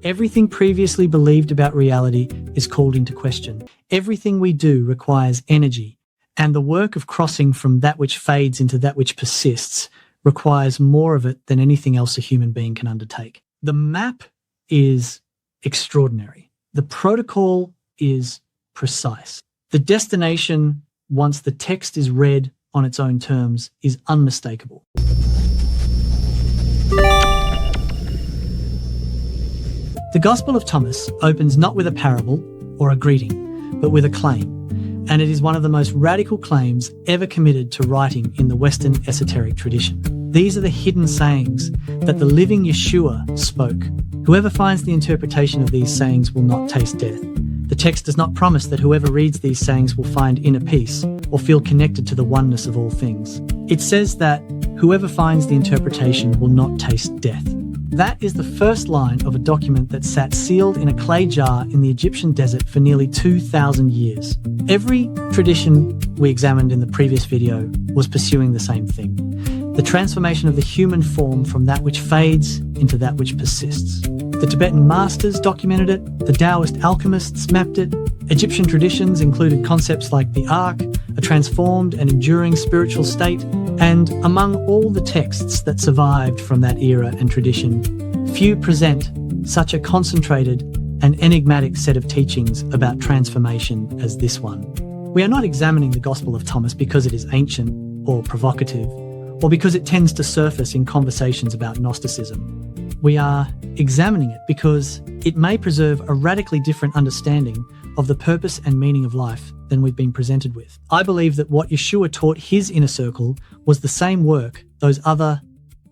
Everything previously believed about reality is called into question. Everything we do requires energy, and the work of crossing from that which fades into that which persists requires more of it than anything else a human being can undertake. The map is extraordinary. The protocol is precise. The destination, once the text is read on its own terms, is unmistakable. The Gospel of Thomas opens not with a parable or a greeting, but with a claim, and it is one of the most radical claims ever committed to writing in the Western esoteric tradition. These are the hidden sayings that the living Yeshua spoke. Whoever finds the interpretation of these sayings will not taste death. The text does not promise that whoever reads these sayings will find inner peace or feel connected to the oneness of all things. It says that whoever finds the interpretation will not taste death. That is the first line of a document that sat sealed in a clay jar in the Egyptian desert for nearly 2,000 years. Every tradition we examined in the previous video was pursuing the same thing: the transformation of the human form from that which fades into that which persists. The Tibetan masters documented it, the Taoist alchemists mapped it, Egyptian traditions included concepts like the Ark, a transformed and enduring spiritual state, and among all the texts that survived from that era and tradition, few present such a concentrated and enigmatic set of teachings about transformation as this one. We are not examining the Gospel of Thomas because it is ancient or provocative, or because it tends to surface in conversations about Gnosticism. We are examining it because it may preserve a radically different understanding of the purpose and meaning of life than we've been presented with. I believe that what Yeshua taught his inner circle was the same work those other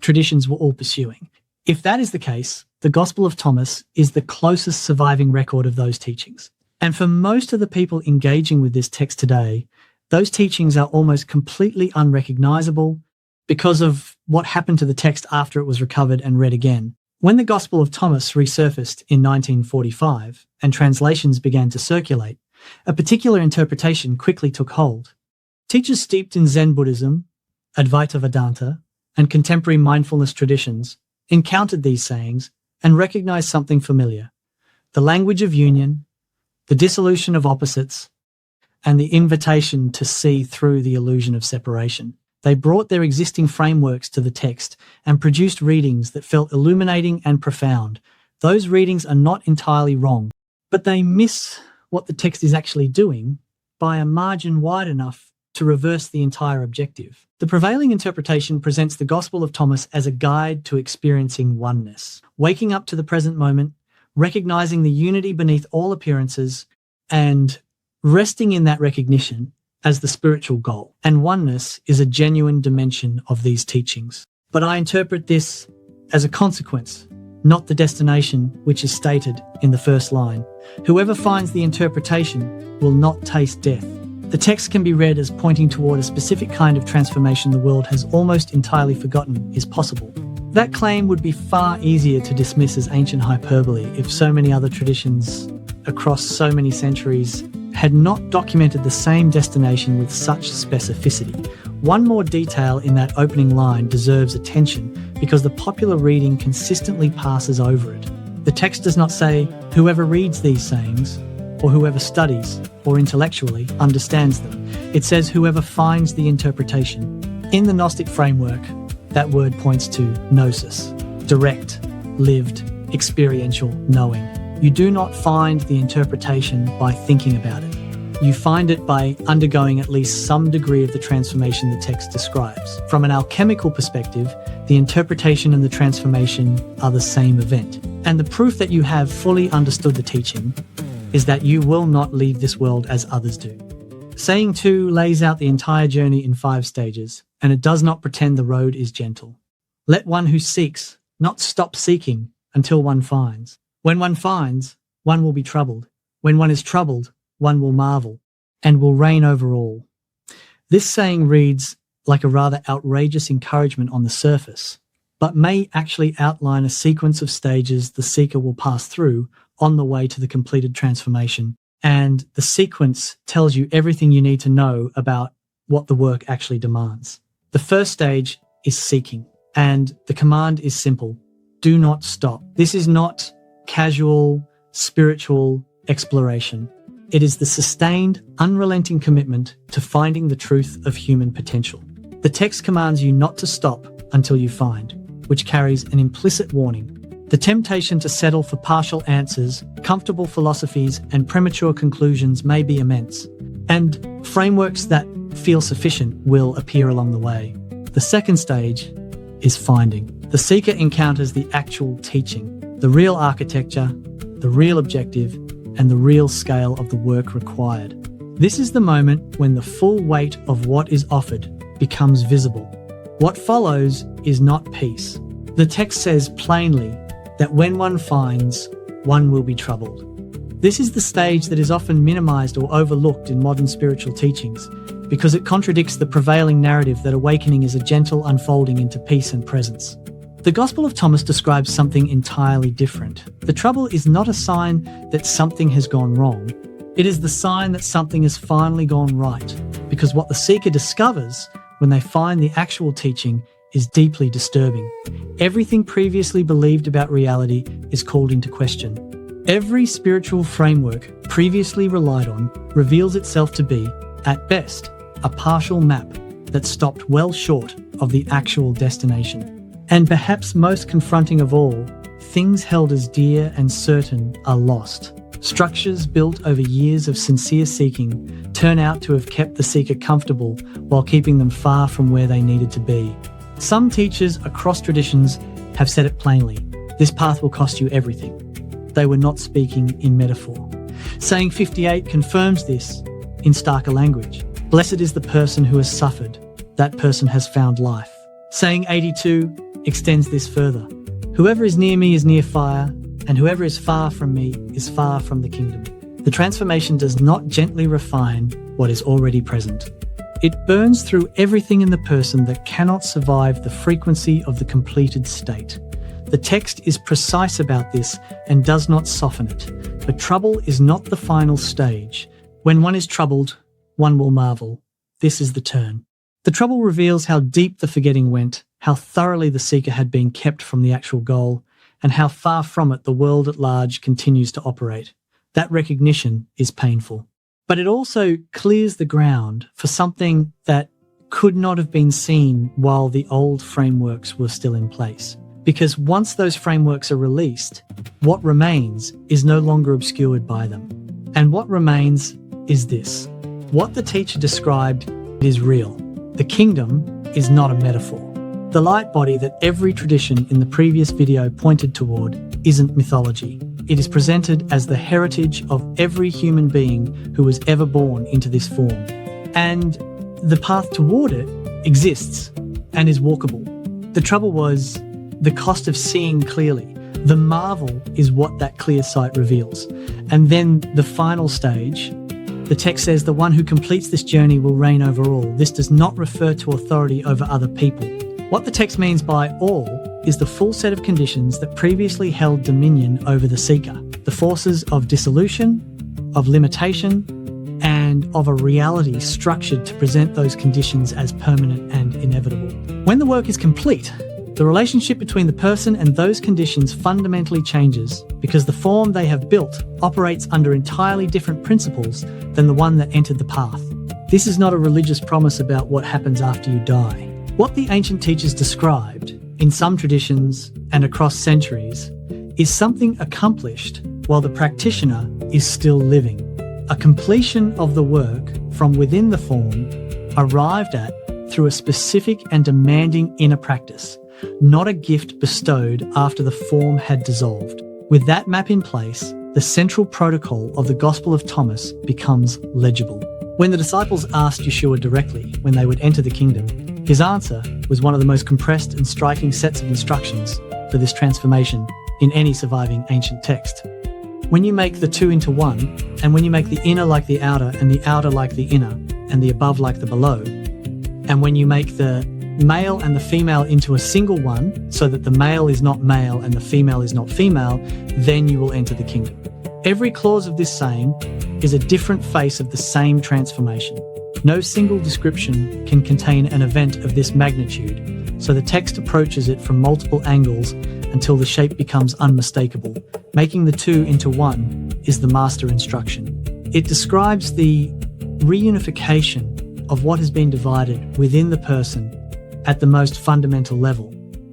traditions were all pursuing. If that is the case, the Gospel of Thomas is the closest surviving record of those teachings. And for most of the people engaging with this text today, those teachings are almost completely unrecognizable because of what happened to the text after it was recovered and read again. When the Gospel of Thomas resurfaced in 1945 and translations began to circulate, a particular interpretation quickly took hold. Teachers steeped in Zen Buddhism, Advaita Vedanta, and contemporary mindfulness traditions encountered these sayings and recognized something familiar: the language of union, the dissolution of opposites, and the invitation to see through the illusion of separation. They brought their existing frameworks to the text and produced readings that felt illuminating and profound. Those readings are not entirely wrong, but they miss what the text is actually doing by a margin wide enough to reverse the entire objective. The prevailing interpretation presents the Gospel of Thomas as a guide to experiencing oneness, waking up to the present moment, recognizing the unity beneath all appearances, and resting in that recognition as the spiritual goal. And oneness is a genuine dimension of these teachings. But I interpret this as a consequence, not the destination which is stated in the first line. Whoever finds the interpretation will not taste death. The text can be read as pointing toward a specific kind of transformation the world has almost entirely forgotten is possible. That claim would be far easier to dismiss as ancient hyperbole if so many other traditions across so many centuries had not documented the same destination with such specificity. One more detail in that opening line deserves attention because the popular reading consistently passes over it. The text does not say, whoever reads these sayings, or whoever studies, or intellectually understands them. It says whoever finds the interpretation. In the Gnostic framework, that word points to gnosis, direct, lived, experiential knowing. You do not find the interpretation by thinking about it. You find it by undergoing at least some degree of the transformation the text describes. From an alchemical perspective, the interpretation and the transformation are the same event. And the proof that you have fully understood the teaching is that you will not leave this world as others do. Saying 2 lays out the entire journey in 5 stages, and it does not pretend the road is gentle. Let one who seeks not stop seeking until one finds. When one finds, one will be troubled. When one is troubled, one will marvel and will reign over all. This saying reads like a rather outrageous encouragement on the surface, but may actually outline a sequence of stages the seeker will pass through on the way to the completed transformation. And the sequence tells you everything you need to know about what the work actually demands. The first stage is seeking, and the command is simple: do not stop. This is not casual, spiritual exploration. It is the sustained, unrelenting commitment to finding the truth of human potential. The text commands you not to stop until you find, which carries an implicit warning. The temptation to settle for partial answers, comfortable philosophies, and premature conclusions may be immense, and frameworks that feel sufficient will appear along the way. The second stage is finding. The seeker encounters the actual teaching, the real architecture, the real objective, and the real scale of the work required. This is the moment when the full weight of what is offered becomes visible. What follows is not peace. The text says plainly that when one finds, one will be troubled. This is the stage that is often minimized or overlooked in modern spiritual teachings because it contradicts the prevailing narrative that awakening is a gentle unfolding into peace and presence. The Gospel of Thomas describes something entirely different. The trouble is not a sign that something has gone wrong. It is the sign that something has finally gone right, because what the seeker discovers when they find the actual teaching is deeply disturbing. Everything previously believed about reality is called into question. Every spiritual framework previously relied on reveals itself to be, at best, a partial map that stopped well short of the actual destination. And perhaps most confronting of all, things held as dear and certain are lost. Structures built over years of sincere seeking turn out to have kept the seeker comfortable while keeping them far from where they needed to be. Some teachers across traditions have said it plainly: this path will cost you everything. They were not speaking in metaphor. Saying 58 confirms this in starker language. Blessed is the person who has suffered. That person has found life. Saying 82 extends this further. Whoever is near me is near fire, and whoever is far from me is far from the kingdom. The transformation does not gently refine what is already present. It burns through everything in the person that cannot survive the frequency of the completed state. The text is precise about this and does not soften it. But trouble is not the final stage. When one is troubled, one will marvel. This is the turn. The trouble reveals how deep the forgetting went, how thoroughly the seeker had been kept from the actual goal, and how far from it the world at large continues to operate. That recognition is painful. But it also clears the ground for something that could not have been seen while the old frameworks were still in place. Because once those frameworks are released, what remains is no longer obscured by them. And what remains is this. What the teacher described is real. The kingdom is not a metaphor. The light body that every tradition in the previous video pointed toward isn't mythology. It is presented as the heritage of every human being who was ever born into this form. And the path toward it exists and is walkable. The trouble was the cost of seeing clearly. The marvel is what that clear sight reveals. And then the final stage, the text says the one who completes this journey will reign over all. This does not refer to authority over other people. What the text means by all is the full set of conditions that previously held dominion over the seeker. The forces of dissolution, of limitation, and of a reality structured to present those conditions as permanent and inevitable. When the work is complete, the relationship between the person and those conditions fundamentally changes because the form they have built operates under entirely different principles than the one that entered the path. This is not a religious promise about what happens after you die. What the ancient teachers described, in some traditions and across centuries, is something accomplished while the practitioner is still living. A completion of the work from within the form arrived at through a specific and demanding inner practice, not a gift bestowed after the form had dissolved. With that map in place, the central protocol of the Gospel of Thomas becomes legible. When the disciples asked Yeshua directly when they would enter the kingdom, his answer was one of the most compressed and striking sets of instructions for this transformation in any surviving ancient text. When you make the two into one, and when you make the inner like the outer and the outer like the inner, and the above like the below, and when you make the male and the female into a single one, so that the male is not male and the female is not female, then you will enter the kingdom. Every clause of this saying is a different face of the same transformation. No single description can contain an event of this magnitude, so the text approaches it from multiple angles until the shape becomes unmistakable. Making the two into one is the master instruction. It describes the reunification of what has been divided within the person at the most fundamental level,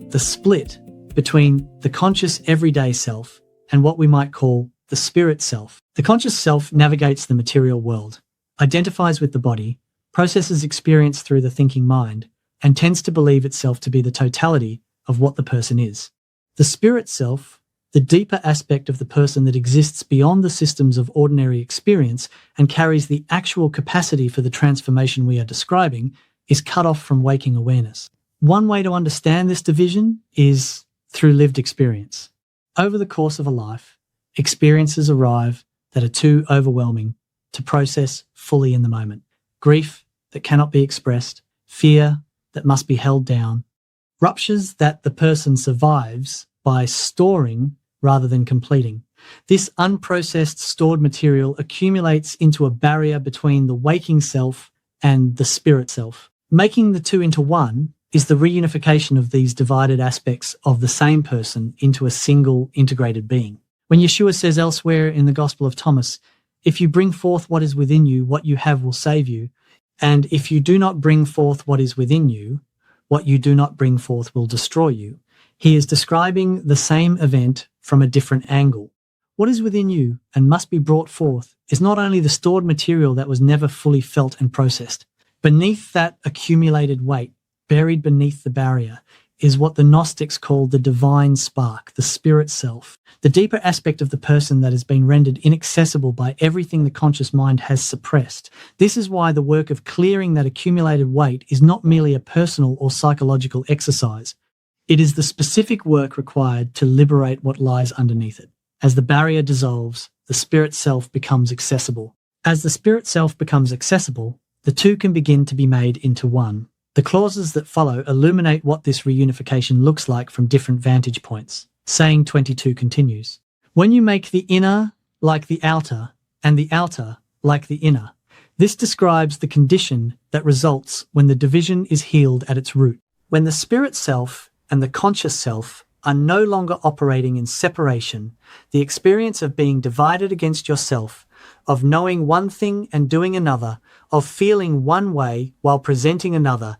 the split between the conscious everyday self and what we might call the spirit self. The conscious self navigates the material world, identifies with the body, processes experience through the thinking mind, and tends to believe itself to be the totality of what the person is. The spirit self, the deeper aspect of the person that exists beyond the systems of ordinary experience and carries the actual capacity for the transformation we are describing, is cut off from waking awareness. One way to understand this division is through lived experience. Over the course of a life, experiences arrive that are too overwhelming to process fully in the moment. Grief that cannot be expressed, fear that must be held down, ruptures that the person survives by storing rather than completing. This unprocessed stored material accumulates into a barrier between the waking self and the spirit self. Making the two into one is the reunification of these divided aspects of the same person into a single integrated being. When Yeshua says elsewhere in the Gospel of Thomas, "If you bring forth what is within you, what you have will save you. And if you do not bring forth what is within you, what you do not bring forth will destroy you," he is describing the same event from a different angle. What is within you and must be brought forth is not only the stored material that was never fully felt and processed. Beneath that accumulated weight, buried beneath the barrier, is what the Gnostics called the divine spark, the spirit self, the deeper aspect of the person that has been rendered inaccessible by everything the conscious mind has suppressed. This is why the work of clearing that accumulated weight is not merely a personal or psychological exercise. It is the specific work required to liberate what lies underneath it. As the barrier dissolves, the spirit self becomes accessible. As the spirit self becomes accessible, the two can begin to be made into one. The clauses that follow illuminate what this reunification looks like from different vantage points. Saying 22 continues, "When you make the inner like the outer, and the outer like the inner, this describes the condition that results when the division is healed at its root. When the spirit self and the conscious self are no longer operating in separation, the experience of being divided against yourself, of knowing one thing and doing another, of feeling one way while presenting another,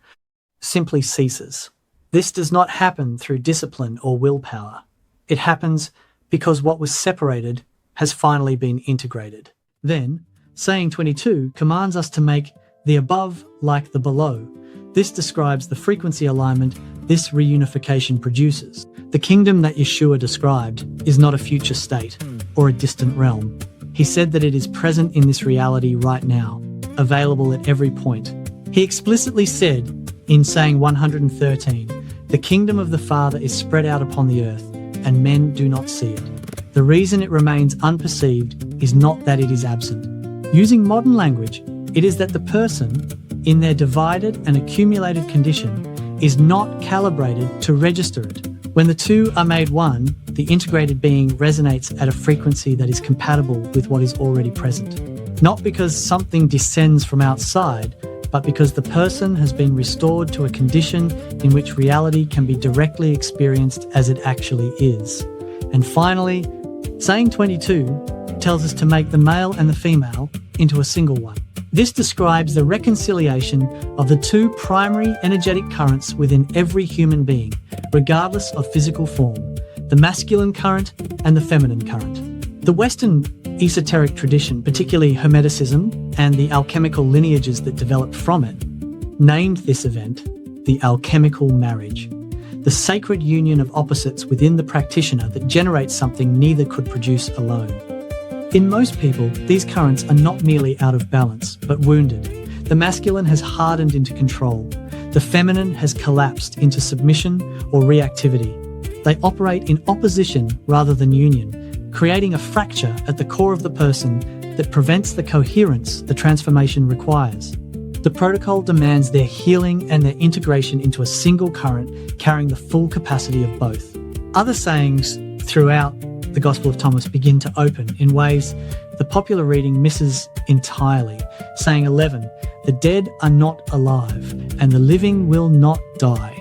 simply ceases. This does not happen through discipline or willpower. It happens because what was separated has finally been integrated." Then, saying 22 commands us to make the above like the below. This describes the frequency alignment this reunification produces. The kingdom that Yeshua described is not a future state or a distant realm. He said that it is present in this reality right now, available at every point. He explicitly said in saying 113, "The kingdom of the Father is spread out upon the earth, and men do not see it. The reason it remains unperceived is not that it is absent." Using modern language, it is that the person, in their divided and accumulated condition, is not calibrated to register it. When the two are made one, the integrated being resonates at a frequency that is compatible with what is already present. Not because something descends from outside, but because the person has been restored to a condition in which reality can be directly experienced as it actually is. And finally, saying 22 tells us to make the male and the female into a single one. This describes the reconciliation of the two primary energetic currents within every human being, regardless of physical form, the masculine current and the feminine current. The Western esoteric tradition, particularly Hermeticism and the alchemical lineages that developed from it, named this event the alchemical marriage, the sacred union of opposites within the practitioner that generates something neither could produce alone. In most people, these currents are not merely out of balance, but wounded. The masculine has hardened into control. The feminine has collapsed into submission or reactivity. They operate in opposition rather than union, creating a fracture at the core of the person that prevents the coherence the transformation requires. The protocol demands their healing and their integration into a single current carrying the full capacity of both. Other sayings throughout the Gospel of Thomas begin to open in ways the popular reading misses entirely. Saying 11, "The dead are not alive, and the living will not die."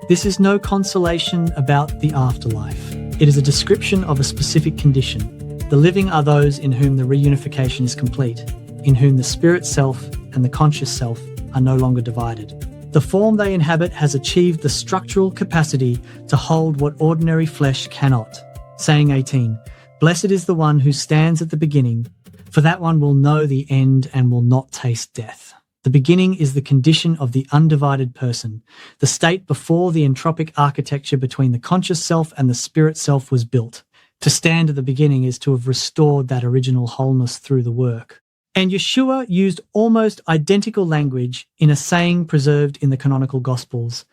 This is no consolation about the afterlife. It is a description of a specific condition. The living are those in whom the reunification is complete, in whom the spirit self and the conscious self are no longer divided. The form they inhabit has achieved the structural capacity to hold what ordinary flesh cannot. Saying 18, Blessed is the one who stands at the beginning, for that one will know the end and will not taste death. The beginning is the condition of the undivided person, the state before the entropic architecture between the conscious self and the spirit self was built. To stand at the beginning is to have restored that original wholeness through the work. And Yeshua used almost identical language in a saying preserved in the canonical Gospels.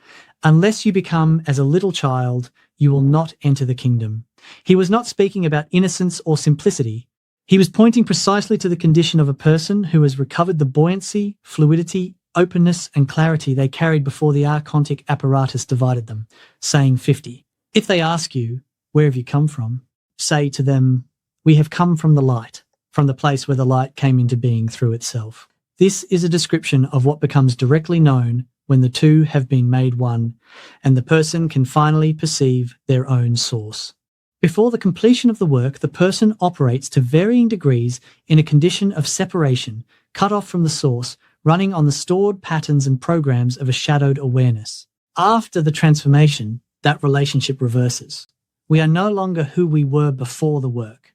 Unless you become as a little child, you will not enter the kingdom. He was not speaking about innocence or simplicity. He was pointing precisely to the condition of a person who has recovered the buoyancy, fluidity, openness, and clarity they carried before the archontic apparatus divided them. Saying 50. If they ask you, where have you come from? Say to them, we have come from the light, from the place where the light came into being through itself. This is a description of what becomes directly known when the two have been made one, and the person can finally perceive their own source. Before the completion of the work, the person operates to varying degrees in a condition of separation, cut off from the source, running on the stored patterns and programs of a shadowed awareness. After the transformation, that relationship reverses. We are no longer who we were before the work.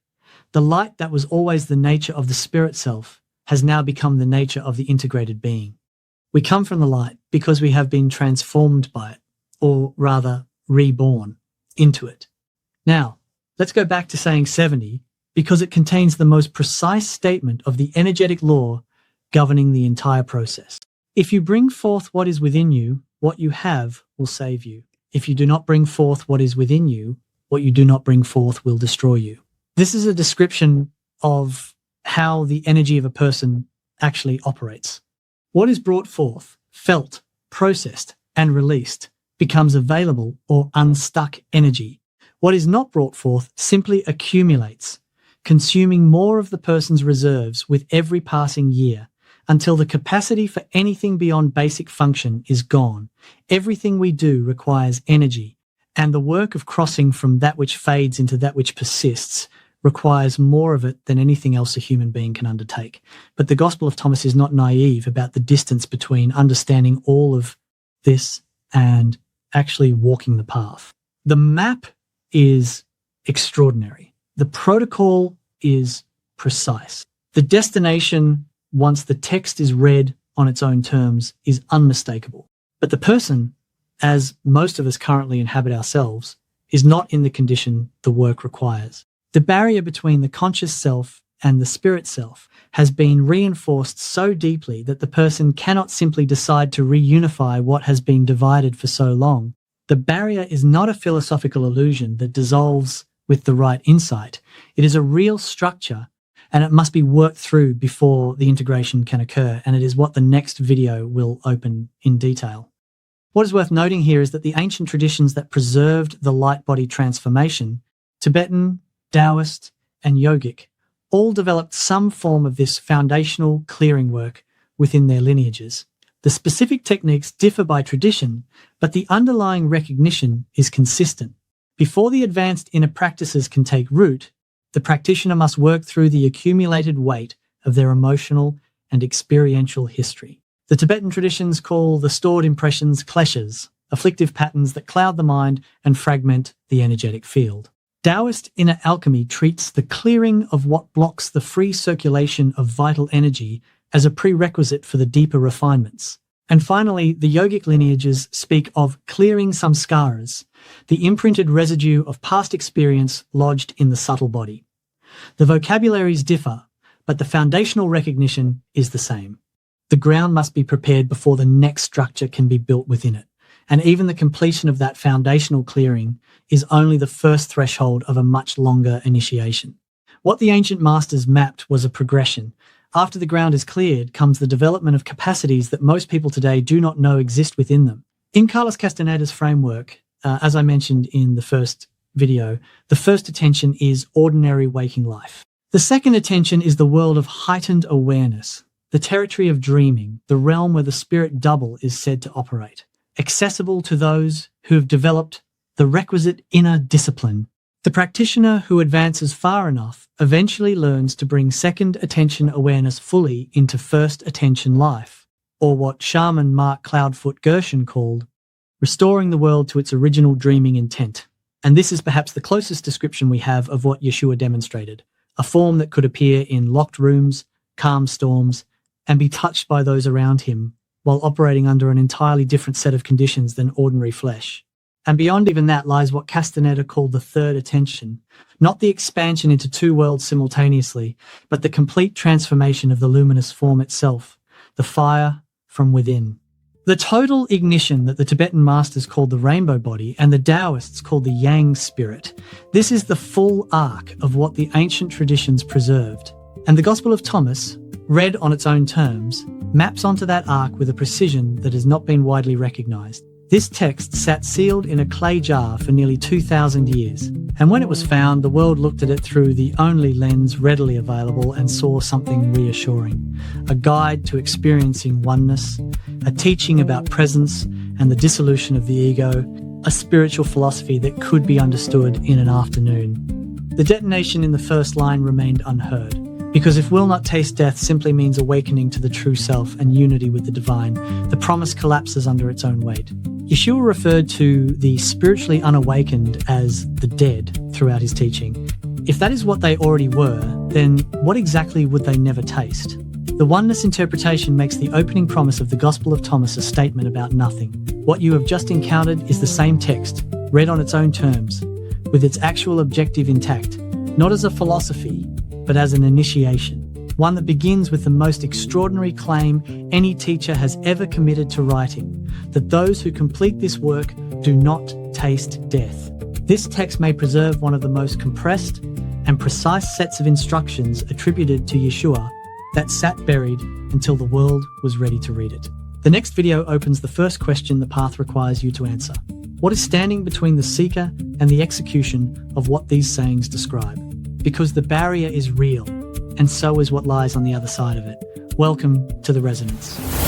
The light that was always the nature of the spirit self has now become the nature of the integrated being. We come from the light because we have been transformed by it, or rather, reborn into it. Now, let's go back to saying 70 because it contains the most precise statement of the energetic law governing the entire process. If you bring forth what is within you, what you have will save you. If you do not bring forth what is within you, what you do not bring forth will destroy you. This is a description of how the energy of a person actually operates. What is brought forth, felt, processed, and released becomes available or unstuck energy. What is not brought forth simply accumulates, consuming more of the person's reserves with every passing year until the capacity for anything beyond basic function is gone. Everything we do requires energy, and the work of crossing from that which fades into that which persists requires more of it than anything else a human being can undertake. But the Gospel of Thomas is not naive about the distance between understanding all of this and actually walking the path. The map is extraordinary. The protocol is precise. The destination, once the text is read on its own terms, is unmistakable. But the person, as most of us currently inhabit ourselves, is not in the condition the work requires. The barrier between the conscious self and the spirit self has been reinforced so deeply that the person cannot simply decide to reunify what has been divided for so long. The barrier is not a philosophical illusion that dissolves with the right insight. It is a real structure, and it must be worked through before the integration can occur, and it is what the next video will open in detail. What is worth noting here is that the ancient traditions that preserved the light body transformation, Tibetan, Taoist, and yogic, all developed some form of this foundational clearing work within their lineages. The specific techniques differ by tradition, but the underlying recognition is consistent. Before the advanced inner practices can take root, the practitioner must work through the accumulated weight of their emotional and experiential history. The Tibetan traditions call the stored impressions kleshas, afflictive patterns that cloud the mind and fragment the energetic field. Taoist inner alchemy treats the clearing of what blocks the free circulation of vital energy as a prerequisite for the deeper refinements. And finally, the yogic lineages speak of clearing samskaras, the imprinted residue of past experience lodged in the subtle body. The vocabularies differ, but the foundational recognition is the same. The ground must be prepared before the next structure can be built within it. And even the completion of that foundational clearing is only the first threshold of a much longer initiation. What the ancient masters mapped was a progression. After the ground is cleared comes the development of capacities that most people today do not know exist within them. In Carlos Castaneda's framework, as I mentioned in the first video, the first attention is ordinary waking life. The second attention is the world of heightened awareness, the territory of dreaming, the realm where the spirit double is said to operate, accessible to those who have developed the requisite inner discipline The practitioner who advances far enough eventually learns to bring second attention awareness fully into first attention life, or what shaman Mark Cloudfoot Gershon called restoring the world to its original dreaming intent. And this is perhaps the closest description we have of what Yeshua demonstrated, a form that could appear in locked rooms, calm storms, and be touched by those around him while operating under an entirely different set of conditions than ordinary flesh. And beyond even that lies what Castaneda called the third attention, not the expansion into two worlds simultaneously, but the complete transformation of the luminous form itself, the fire from within. The total ignition that the Tibetan masters called the rainbow body and the Taoists called the yang spirit. This is the full arc of what the ancient traditions preserved. And the Gospel of Thomas, read on its own terms, maps onto that arc with a precision that has not been widely recognized. This text sat sealed in a clay jar for nearly 2,000 years, and when it was found, the world looked at it through the only lens readily available and saw something reassuring, a guide to experiencing oneness, a teaching about presence and the dissolution of the ego, a spiritual philosophy that could be understood in an afternoon. The detonation in the first line remained unheard, because if will not taste death simply means awakening to the true self and unity with the divine, the promise collapses under its own weight. Yeshua referred to the spiritually unawakened as the dead throughout his teaching. If that is what they already were, then what exactly would they never taste? The oneness interpretation makes the opening promise of the Gospel of Thomas a statement about nothing. What you have just encountered is the same text, read on its own terms, with its actual objective intact, not as a philosophy, but as an initiation. One that begins with the most extraordinary claim any teacher has ever committed to writing, that those who complete this work do not taste death. This text may preserve one of the most compressed and precise sets of instructions attributed to Yeshua that sat buried until the world was ready to read it. The next video opens the first question the path requires you to answer. What is standing between the seeker and the execution of what these sayings describe? Because the barrier is real, and so is what lies on the other side of it. Welcome to the resonance.